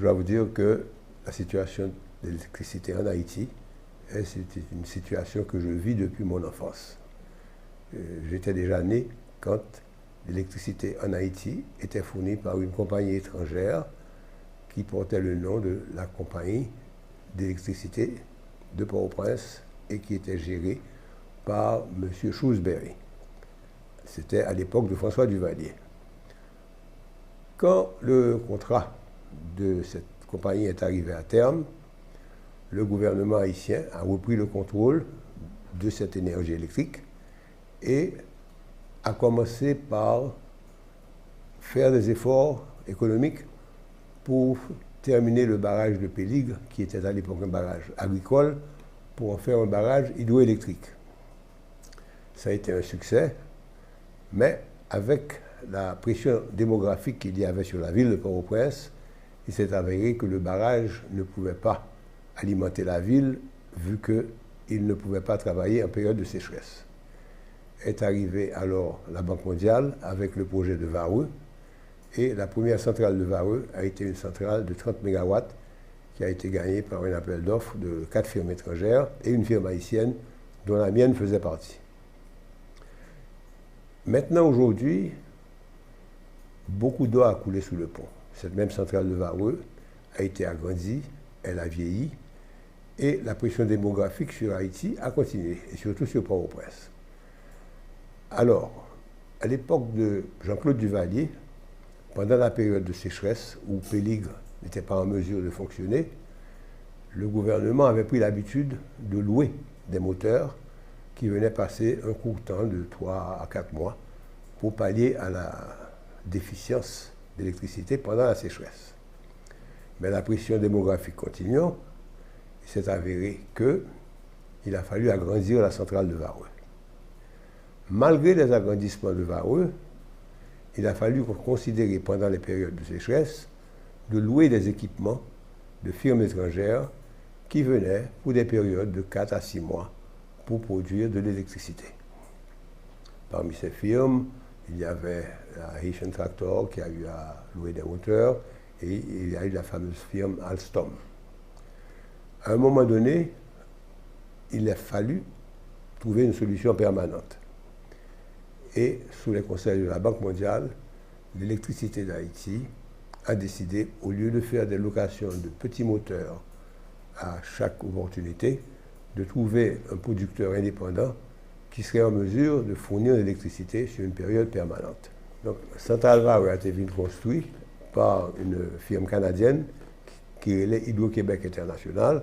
dois vous dire que la situation de l'électricité en Haïti, c'est une situation que je vis depuis mon enfance. J'étais déjà né quand l'électricité en Haïti était fournie par une compagnie étrangère qui portait le nom de la compagnie d'électricité de Port-au-Prince et qui était gérée par M. Shrewsbury. C'était à l'époque de François Duvalier. Quand le contrat de cette compagnie est arrivé à terme, le gouvernement haïtien a repris le contrôle de cette énergie électrique et a commencé par faire des efforts économiques pour terminer le barrage de Péligre, qui était à l'époque un barrage agricole, pour en faire un barrage hydroélectrique. Ça a été un succès, mais avec la pression démographique qu'il y avait sur la ville de Port-au-Prince, il s'est avéré que le barrage ne pouvait pas alimenter la ville, vu qu'il ne pouvait pas travailler en période de sécheresse. Est arrivée alors la Banque mondiale avec le projet de Vareux, et la première centrale de Vareux a été une centrale de 30 MW qui a été gagnée par un appel d'offres de 4 firmes étrangères et une firme haïtienne dont la mienne faisait partie. Maintenant, aujourd'hui, beaucoup d'eau a coulé sous le pont. Cette même centrale de Vareux a été agrandie, elle a vieilli, et la pression démographique sur Haïti a continué, et surtout sur Port-au-Prince. Alors, à l'époque de Jean-Claude Duvalier, pendant la période de sécheresse où Péligre n'était pas en mesure de fonctionner, le gouvernement avait pris l'habitude de louer des moteurs qui venaient passer un court temps de 3 à 4 mois pour pallier à la déficience d'électricité pendant la sécheresse. Mais la pression démographique continuant, il s'est avéré qu'il a fallu agrandir la centrale de Vareux. Malgré les agrandissements de Vareux, il a fallu considérer pendant les périodes de sécheresse de louer des équipements de firmes étrangères qui venaient pour des périodes de 4 à 6 mois pour produire de l'électricité. Parmi ces firmes, il y avait la Haitian Tractor qui a eu à louer des moteurs et il y a eu la fameuse firme Alstom. À un moment donné, il a fallu trouver une solution permanente. Et sous les conseils de la Banque mondiale, l'électricité d'Haïti a décidé, au lieu de faire des locations de petits moteurs à chaque opportunité, de trouver un producteur indépendant qui serait en mesure de fournir l'électricité sur une période permanente. Donc, Central Vareux a été construit par une firme canadienne qui est Hydro-Québec International,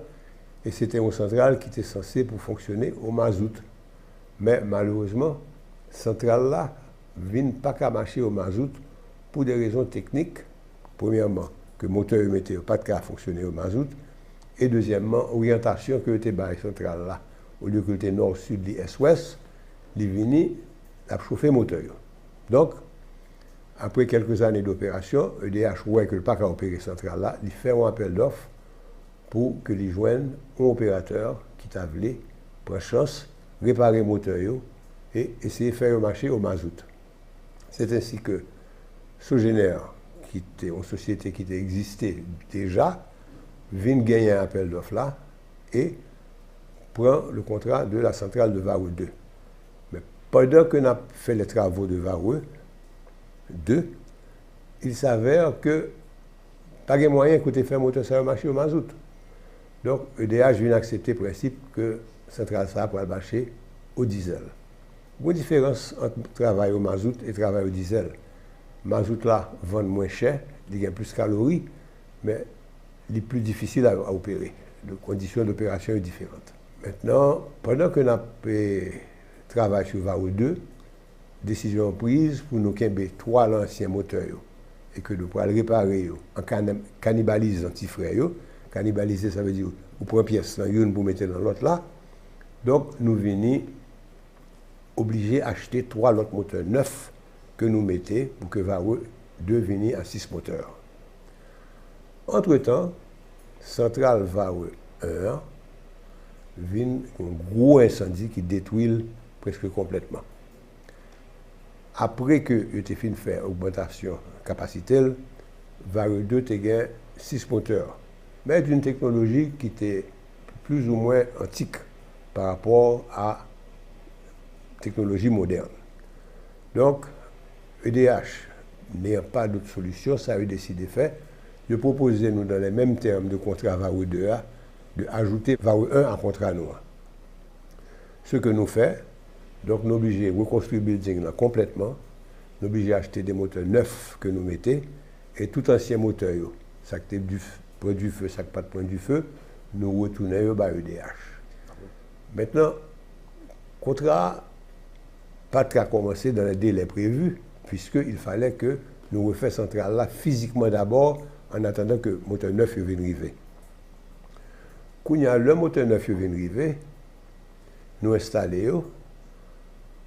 et c'était une centrale qui était censée pour fonctionner au mazout. Mais malheureusement, centrale là ne pas qu'à marcher au mazout pour des raisons techniques. Premièrement, que le moteur mettait pas de cas à fonctionner au mazout. Et deuxièmement, orientation que était la centrale là. Au lieu que était nord-sud, est-ouest, il venait à chauffer le moteur. Donc, après quelques années d'opération, EDH voit que le pas qu'à opérer centrale là, il fait un appel d'offres pour que les joignent un opérateur qui t'a voulu prendre chance, réparer le moteur et essayer de faire marcher au mazout. C'est ainsi que Sogénère, qui était une société qui existait déjà, vient gagner un appel d'offres là et prend le contrat de la centrale de Vareux 2. Mais pendant qu'on a fait les travaux de Vareux 2, il s'avère que pas de moyen de faire moteur sur le marché au mazout. Donc, EDH vient accepter le principe que la centrale ça pour marcher au diesel. Il y a une différence entre travail au mazout et travail au diesel. Le mazout là vend moins cher, il y a plus de calories, mais il est plus difficile à opérer. Les conditions d'opération sont différentes. Maintenant, pendant que nous avons travaillé sur Vareux 2, décision prise pour nous quimber 3 anciens moteurs et que nous pourrons le réparer en cannibalisant un petit frère. Cannibaliser, ça veut dire vous prenez une pièce dans une pour mettre dans l'autre là. Donc, nous venons obligés d'acheter 3 autres moteurs neufs que nous mettons pour que Vareux 2 vienne à 6 moteurs. Entre-temps, Centrale Vareux 1 vient un gros incendie qui détruit presque complètement. Après que eu fait une augmentation capacité, Vareux 2 a 6 moteurs, mais d'une technologie qui était plus ou moins antique par rapport à la technologie moderne. Donc, EDH, n'ayant pas d'autre solution, ça a eu décidé de faire, de proposer, nous, dans les mêmes termes de contrat VARE 2A, de ajouter VARE 1 en contrat noir. Ce que nous faisons, donc nous sommes obligés de reconstruire le building là, complètement, nous sommes obligés d'acheter des moteurs neufs que nous mettons, et tout ancien moteur, ça qui du point du feu, ça qui pas de point du feu, nous retournons à EDH. Maintenant, le contrat pas de commencer dans les délais prévus, puisqu'il fallait que nous refassions cette centrale là physiquement d'abord, en attendant que le moteur neuf vienne arriver. Quand il y a le moteur neuf vient arriver, nous installons.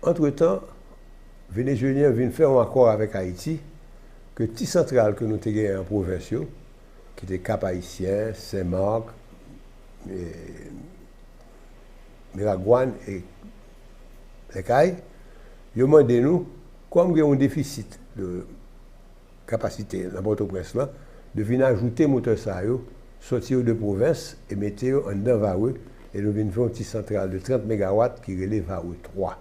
Entre-temps, les Vénézuéliens viennent faire un accord avec Haïti que les centrales que nous avons gagnées en province, qui étaient Cap-Haïtien, Saint-Marc, Miragouane et les Cailles, ils ont demandé nous, comme il y a un déficit de capacité dans notre presse, de venir ajouter moteur ça, sortir de province et mettre en dedans VARE, et nous venons faire une petite centrale de 30 MW qui relève VARE 3.